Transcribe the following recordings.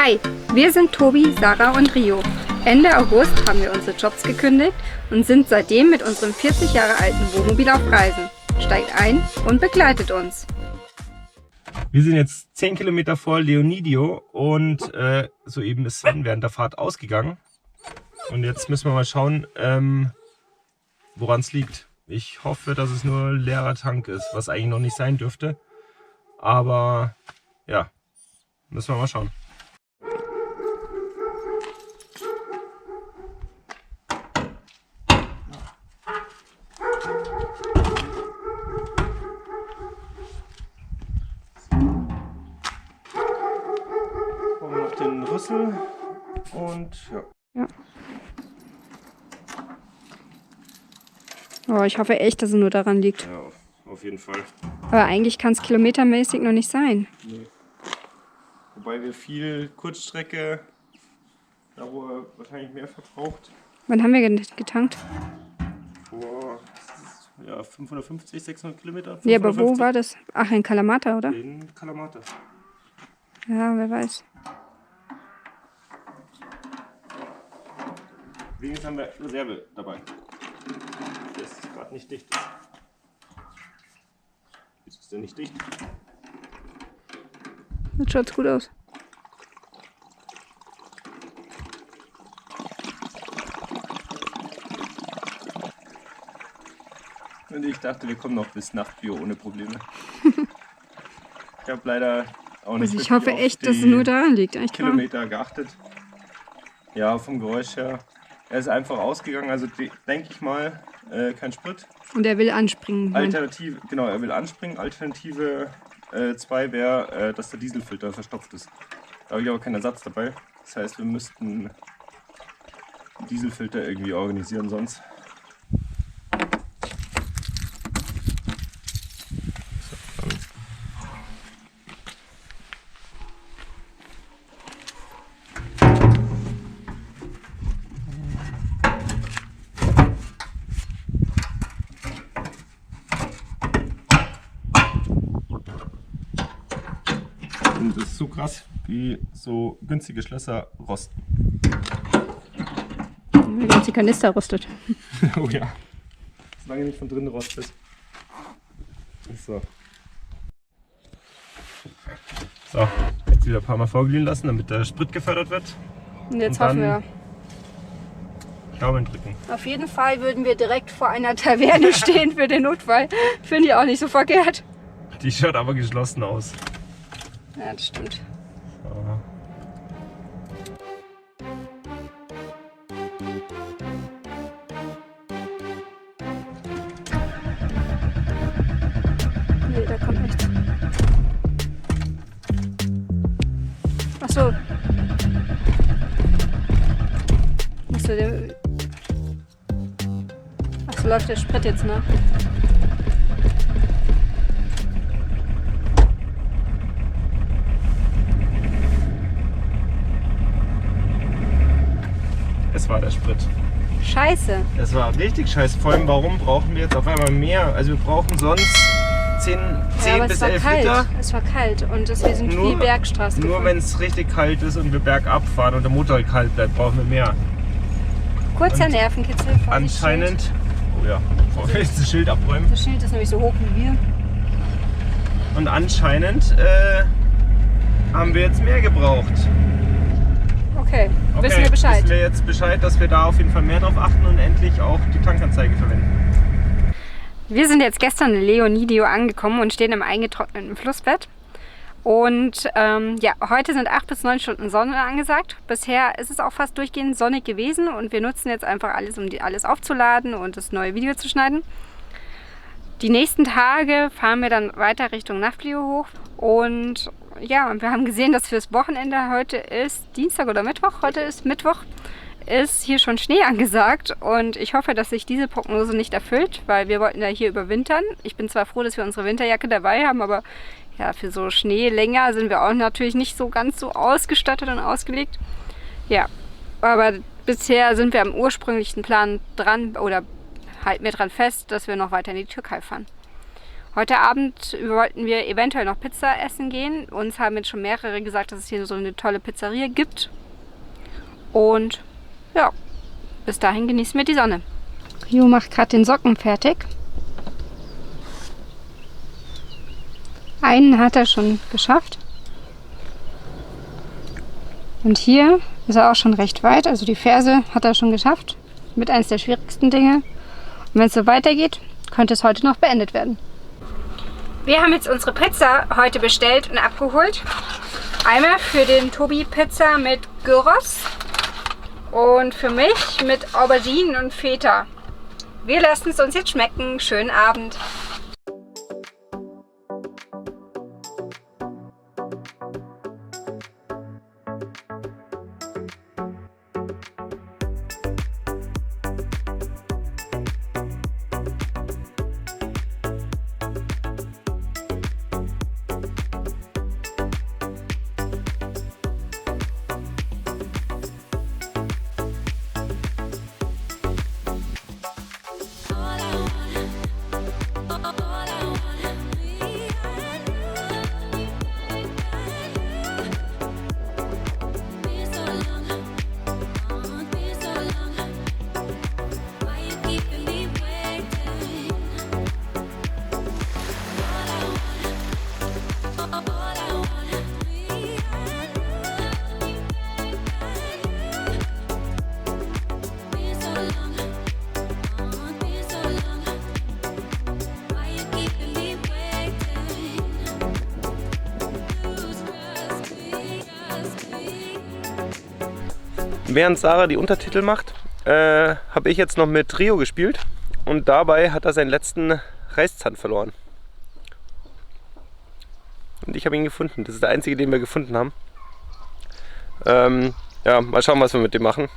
Hi, wir sind Tobi, Sarah und Rio. Ende August haben wir unsere Jobs gekündigt und sind seitdem mit unserem 40 Jahre alten Wohnmobil auf Reisen. Steigt ein und begleitet uns. Wir sind jetzt 10 Kilometer vor Leonidio und soeben ist Sven während der Fahrt ausgegangen. Und jetzt müssen wir mal schauen, woran es liegt. Ich hoffe, dass es nur ein leerer Tank ist, was eigentlich noch nicht sein dürfte. Aber ja, müssen wir mal schauen. Brauchen wir noch den Rüssel und ja. Oh, ich hoffe echt, dass es nur daran liegt. Ja, auf jeden Fall. Aber eigentlich kann es kilometermäßig noch nicht sein. Nee. Wobei wir viel Kurzstrecke, da wo er wahrscheinlich mehr verbraucht, Wann haben wir getankt? vor 550, 600 Kilometer. Ja, aber wo war das? Ach, in Kalamata, oder? In Kalamata. Ja, wer weiß. Wenigstens haben wir Reserve dabei. Das ist gerade nicht dicht. Jetzt ist der nicht dicht. Das schaut gut aus. Und ich dachte, wir kommen noch bis Nachtbio ohne Probleme. Ich habe leider auch nicht Also ich wirklich hoffe auf echt, dass es die nur daran liegt. Echt wahr? Kilometer geachtet. Ja, vom Geräusch her. Er ist einfach ausgegangen, also denke ich mal, kein Sprit. Und er will anspringen. Alternative, genau, er will anspringen. Alternative 2 wäre, dass der Dieselfilter verstopft ist. Da habe ich aber keinen Ersatz dabei. Das heißt, wir müssten den Dieselfilter irgendwie organisieren sonst. Und das ist so krass, wie so günstige Schlösser rosten. Die ganze Kanister rostet. Oh ja. Solange nicht von drinnen rostet. So. So, jetzt wieder ein paar Mal vorglühen lassen, damit der Sprit gefördert wird. Und jetzt Und hoffen wir. Daumen drücken. Auf jeden Fall würden wir direkt vor einer Taverne stehen für den Notfall. Finde ich auch nicht so verkehrt. Die schaut aber geschlossen aus. Ja, das stimmt. So. Nee, da kommt nichts. Achso. Achso, läuft der Sprit jetzt, ne? Es war der Sprit. Scheiße. Es war richtig scheiße. Vor allem, warum brauchen wir jetzt auf einmal mehr? Also wir brauchen sonst 10 aber bis es war 11 kalt. Liter. Es war kalt und wir sind viel Bergstraße Nur gefahren. wenn es richtig kalt ist und wir bergab fahren und der Motor halt kalt bleibt, brauchen wir mehr. Kurzer und Nervenkitzel. Vorsicht, Anscheinend, Schild. oh ja, wir jetzt das Schild abräumen. Das Schild ist nämlich so hoch wie wir. Und anscheinend haben wir jetzt mehr gebraucht. Okay, wissen wir Bescheid. Wissen wir jetzt Bescheid, dass wir da auf jeden Fall mehr drauf achten und endlich auch die Tankanzeige verwenden. Wir sind jetzt gestern in Leonidio angekommen und stehen im eingetrockneten Flussbett. Und ja, heute sind 8 bis 9 Stunden Sonne angesagt. Bisher ist es auch fast durchgehend sonnig gewesen und wir nutzen jetzt einfach alles, um alles aufzuladen und das neue Video zu schneiden. Die nächsten Tage fahren wir dann weiter Richtung Nafplio hoch und ja, wir haben gesehen, dass fürs Wochenende, heute ist Dienstag oder Mittwoch, heute ist Mittwoch, ist hier schon Schnee angesagt und ich hoffe, dass sich diese Prognose nicht erfüllt, weil wir wollten ja hier überwintern. Ich bin zwar froh, dass wir unsere Winterjacke dabei haben, aber ja, für so Schnee länger sind wir auch natürlich nicht so ganz so ausgestattet und ausgelegt. Ja, aber bisher sind wir am ursprünglichen Plan dran oder halten wir dran fest, dass wir noch weiter in die Türkei fahren. Heute Abend wollten wir eventuell noch Pizza essen gehen. Uns haben jetzt schon mehrere gesagt, dass es hier so eine tolle Pizzeria gibt. Und ja, bis dahin genießen wir die Sonne. Rio macht gerade den Socken fertig. Einen hat er schon geschafft. Und hier ist er auch schon recht weit. Also die Ferse hat er schon geschafft. Mit eines der schwierigsten Dinge. Und wenn es so weitergeht, könnte es heute noch beendet werden. Wir haben jetzt unsere Pizza heute bestellt und abgeholt. Einmal für den Tobi Pizza mit Gyros und für mich mit Auberginen und Feta. Wir lassen es uns jetzt schmecken. Schönen Abend. Während Sarah die Untertitel macht, habe ich jetzt noch mit Rio gespielt und dabei hat er seinen letzten Reißzahn verloren. Und ich habe ihn gefunden. Das ist der einzige, den wir gefunden haben. Ja, mal schauen, was wir mit dem machen.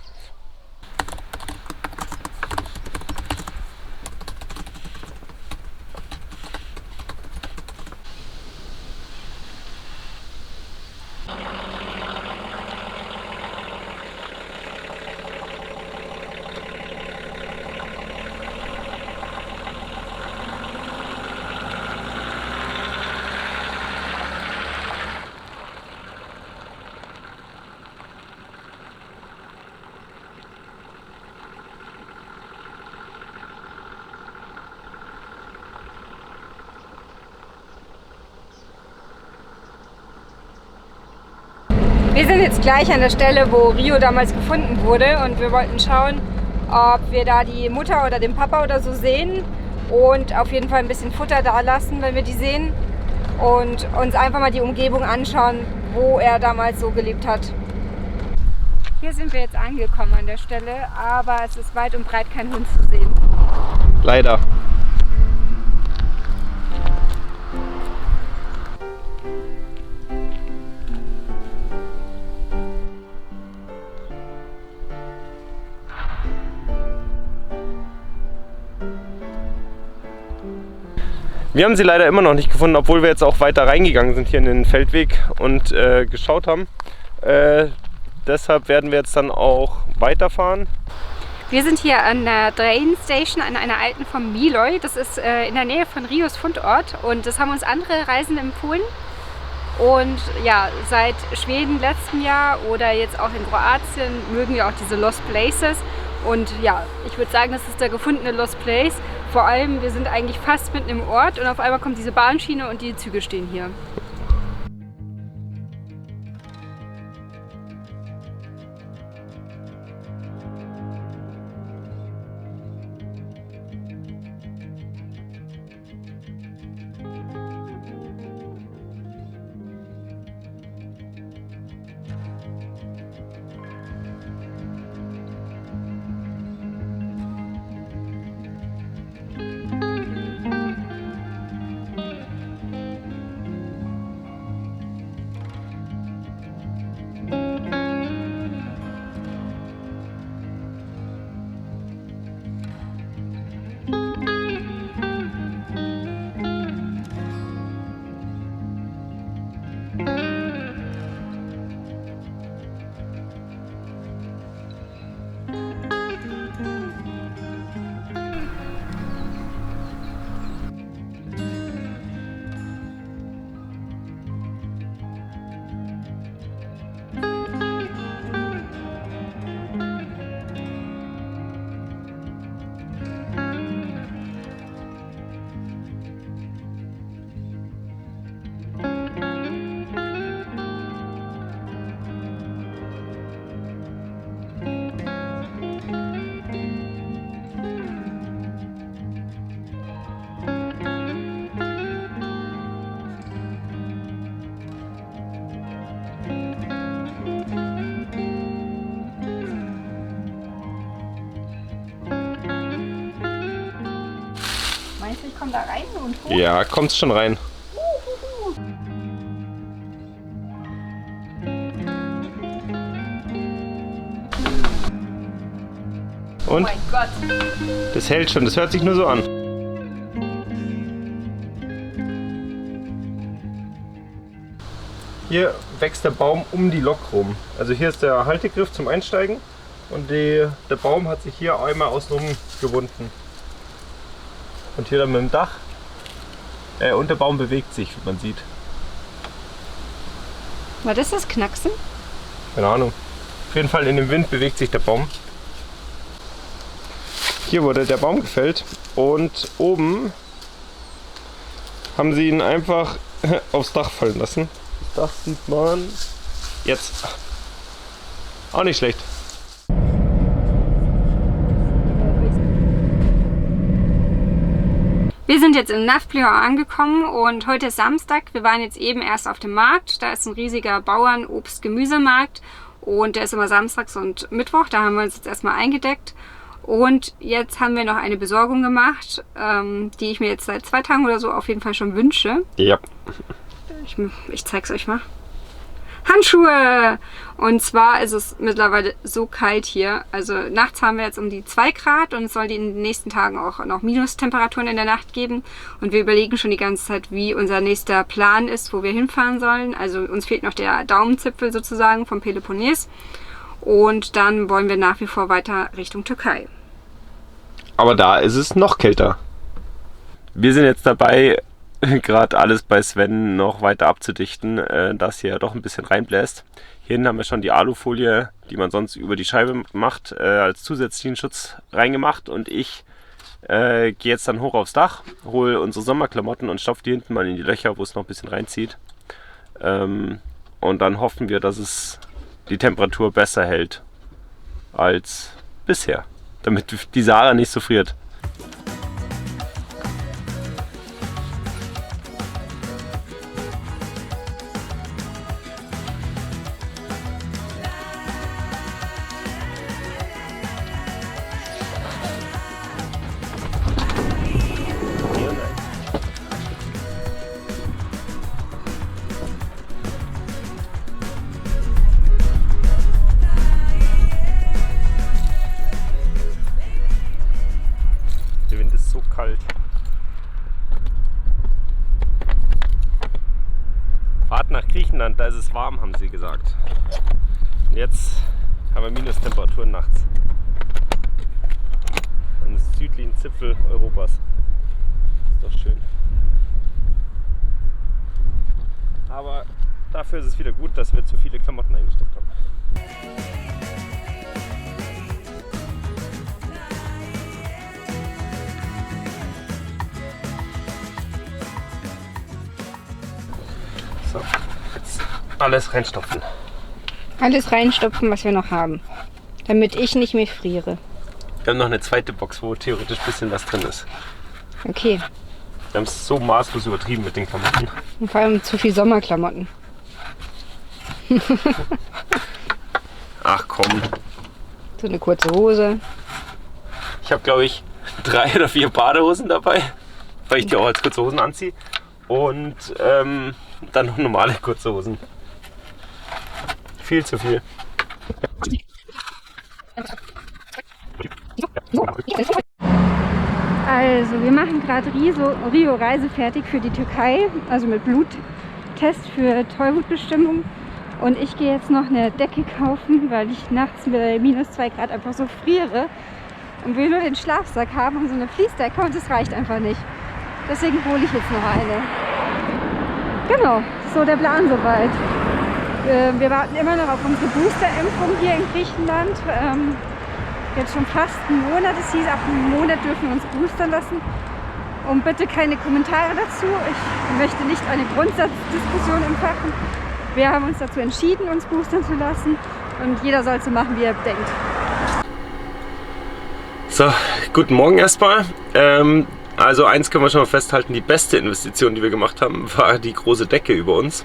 Wir sind jetzt gleich an der Stelle, wo Rio damals gefunden wurde und wir wollten schauen, ob wir da die Mutter oder den Papa oder so sehen und auf jeden Fall ein bisschen Futter da lassen, wenn wir die sehen und uns einfach mal die Umgebung anschauen, wo er damals so gelebt hat. Hier sind wir jetzt angekommen an der Stelle, aber es ist weit und breit kein Hund zu sehen. Leider. Wir haben sie leider immer noch nicht gefunden, obwohl wir jetzt auch weiter reingegangen sind hier in den Feldweg und geschaut haben. Deshalb werden wir jetzt dann auch weiterfahren. Wir sind hier an der Train Station, an einer alten vom Miloj. Das ist in der Nähe von Rios Fundort und das haben uns andere Reisende empfohlen. Und ja, seit Schweden letzten Jahr oder jetzt auch in Kroatien mögen wir auch diese Lost Places. Und ja, ich würde sagen, das ist der gefundene Lost Place. Vor allem, wir sind eigentlich fast mitten im Ort und auf einmal kommt diese Bahnschiene und die Züge stehen hier. komm da rein und hoch. Ja, kommst schon rein. Und? Oh mein Gott. Das hält schon, das hört sich nur so an. Hier wächst der Baum um die Lok rum. Also hier ist der Haltegriff zum Einsteigen und der Baum hat sich hier einmal außenrum gewunden. Und hier dann mit dem Dach. Und der Baum bewegt sich, wie man sieht. Was ist das Knacksen? Keine Ahnung. Auf jeden Fall in dem Wind bewegt sich der Baum. Hier wurde der Baum gefällt und oben haben sie ihn einfach aufs Dach fallen lassen. Das Dach sieht man jetzt. Auch nicht schlecht. Wir sind jetzt in Nafplion angekommen und heute ist Samstag. Wir waren jetzt eben erst auf dem Markt. Da ist ein riesiger Bauern-Obst-Gemüsemarkt und der ist immer samstags und Mittwoch. Da haben wir uns jetzt erstmal eingedeckt. Und jetzt haben wir noch eine Besorgung gemacht, die ich mir jetzt seit 2 Tagen oder so auf jeden Fall schon wünsche. Ja. Ich zeig's euch mal. Handschuhe! Und zwar ist es mittlerweile so kalt hier. Also nachts haben wir jetzt um die 2 Grad und es soll in den nächsten Tagen auch noch Minustemperaturen in der Nacht geben. Und wir überlegen schon die ganze Zeit, wie unser nächster Plan ist, wo wir hinfahren sollen. Also uns fehlt noch der Daumenzipfel sozusagen vom Peloponnes. Und dann wollen wir nach wie vor weiter Richtung Türkei. Aber da ist es noch kälter. Wir sind jetzt dabei, gerade alles bei Sven noch weiter abzudichten, dass hier doch ein bisschen reinbläst. Hier hinten haben wir schon die Alufolie, die man sonst über die Scheibe macht, als zusätzlichen Schutz reingemacht. Und ich gehe jetzt dann hoch aufs Dach, hole unsere Sommerklamotten und stopfe die hinten mal in die Löcher, wo es noch ein bisschen reinzieht. Und dann hoffen wir, dass es die Temperatur besser hält als bisher, damit die Sarah nicht so friert. Der Wind ist so kalt. Fahrt nach Griechenland, da ist es warm, haben sie gesagt. Und jetzt haben wir Minustemperaturen nachts. Am südlichen Zipfel Europas. Ist doch schön. Aber dafür ist es wieder gut, dass wir zu viele Klamotten eingesteckt haben. So, jetzt alles reinstopfen. Alles reinstopfen, was wir noch haben, damit ich nicht mehr friere. Wir haben noch eine zweite Box, wo theoretisch ein bisschen was drin ist. Okay. Wir haben es so maßlos übertrieben mit den Klamotten. Und vor allem zu viel Sommerklamotten. Ach komm. So eine kurze Hose. Ich habe, glaube ich, 3 oder 4 Badehosen dabei, weil ich die auch als kurze Hosen anziehe. Und dann noch normale kurze Hosen. Viel zu viel. Also, wir machen gerade Rio reisefertig für die Türkei, also mit Bluttest für Tollwutbestimmung. Und ich gehe jetzt noch eine Decke kaufen, weil ich nachts bei minus 2 Grad einfach so friere. Und will nur den Schlafsack haben und so eine Fließdecke und das reicht einfach nicht. Deswegen hole ich jetzt noch eine. Genau, so der Plan soweit. Wir warten immer noch auf unsere Boosterimpfung hier in Griechenland. Jetzt schon fast einen Monat. Es hieß, ab einem Monat dürfen wir uns boostern lassen. Und bitte keine Kommentare dazu. Ich möchte nicht eine Grundsatzdiskussion entfachen. Wir haben uns dazu entschieden, uns boostern zu lassen. Und jeder soll so machen, wie er denkt. So, guten Morgen erstmal. Also eins können wir schon mal festhalten, die beste Investition, die wir gemacht haben, war die große Decke über uns.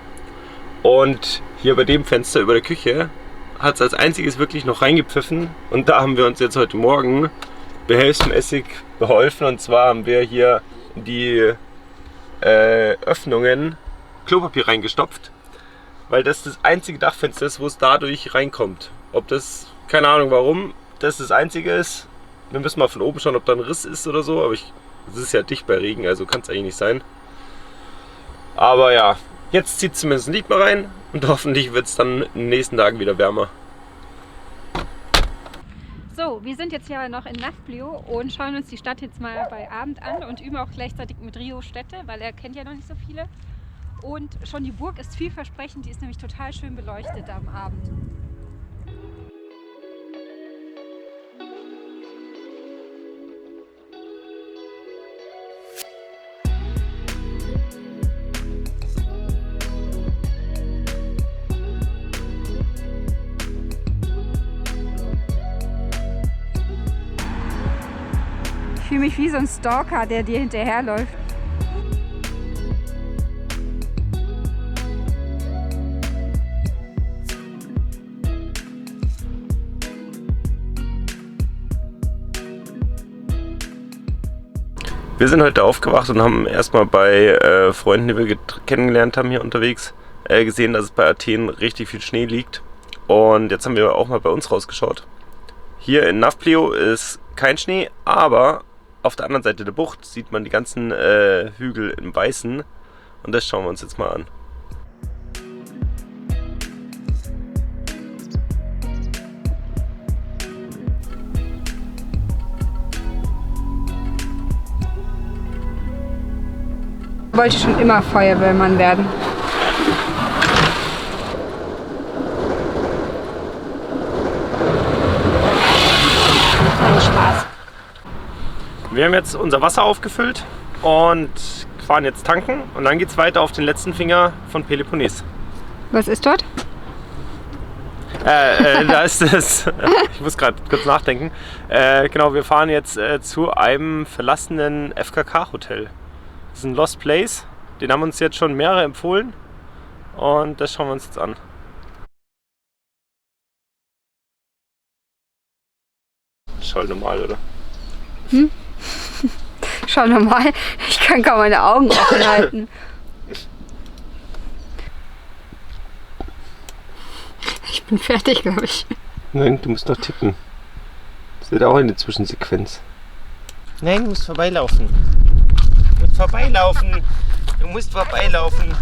Und hier bei dem Fenster über der Küche hat es als einziges wirklich noch reingepfiffen. Und da haben wir uns jetzt heute Morgen behelfsmäßig beholfen. Und zwar haben wir hier in die Öffnungen Klopapier reingestopft, weil das das einzige Dachfenster ist, wo es dadurch reinkommt. Ob das, keine Ahnung warum, das einzige ist. Wir müssen mal von oben schauen, ob da ein Riss ist oder so, aber es ist ja dicht bei Regen, also kann es eigentlich nicht sein. Aber ja, jetzt zieht zumindest nicht mehr rein und hoffentlich wird es dann in den nächsten Tagen wieder wärmer. So, wir sind jetzt ja noch in Nafplio und schauen uns die Stadt jetzt mal bei Abend an und üben auch gleichzeitig mit Rio Städte, weil er kennt ja noch nicht so viele. Und schon die Burg ist vielversprechend, die ist nämlich total schön beleuchtet am Abend. Ich fühle mich wie so ein Stalker, der dir hinterherläuft. Wir sind heute aufgewacht und haben erstmal bei Freunden, die wir kennengelernt haben hier unterwegs, gesehen, dass es bei Athen richtig viel Schnee liegt. Und jetzt haben wir auch mal bei uns rausgeschaut. Hier in Nafplio ist kein Schnee, aber auf der anderen Seite der Bucht sieht man die ganzen Hügel im Weißen. Und das schauen wir uns jetzt mal an. Ich wollte schon immer Feuerwehrmann werden. Spaß. Wir haben jetzt unser Wasser aufgefüllt und fahren jetzt tanken und dann geht es weiter auf den letzten Finger von Peloponnes. Was ist dort? Da ist es. Ich muss gerade kurz nachdenken. Genau, wir fahren jetzt zu einem verlassenen FKK-Hotel. Das ist ein Lost Place. Den haben uns jetzt schon mehrere empfohlen und das schauen wir uns jetzt an. Schau normal, oder? Schau normal. Ich kann kaum meine Augen offen halten. Ich bin fertig, glaube ich. Nein, du musst noch tippen. Das ist auch eine Zwischensequenz. Nein, du musst vorbeilaufen. Du musst vorbeilaufen. Du musst vorbeilaufen.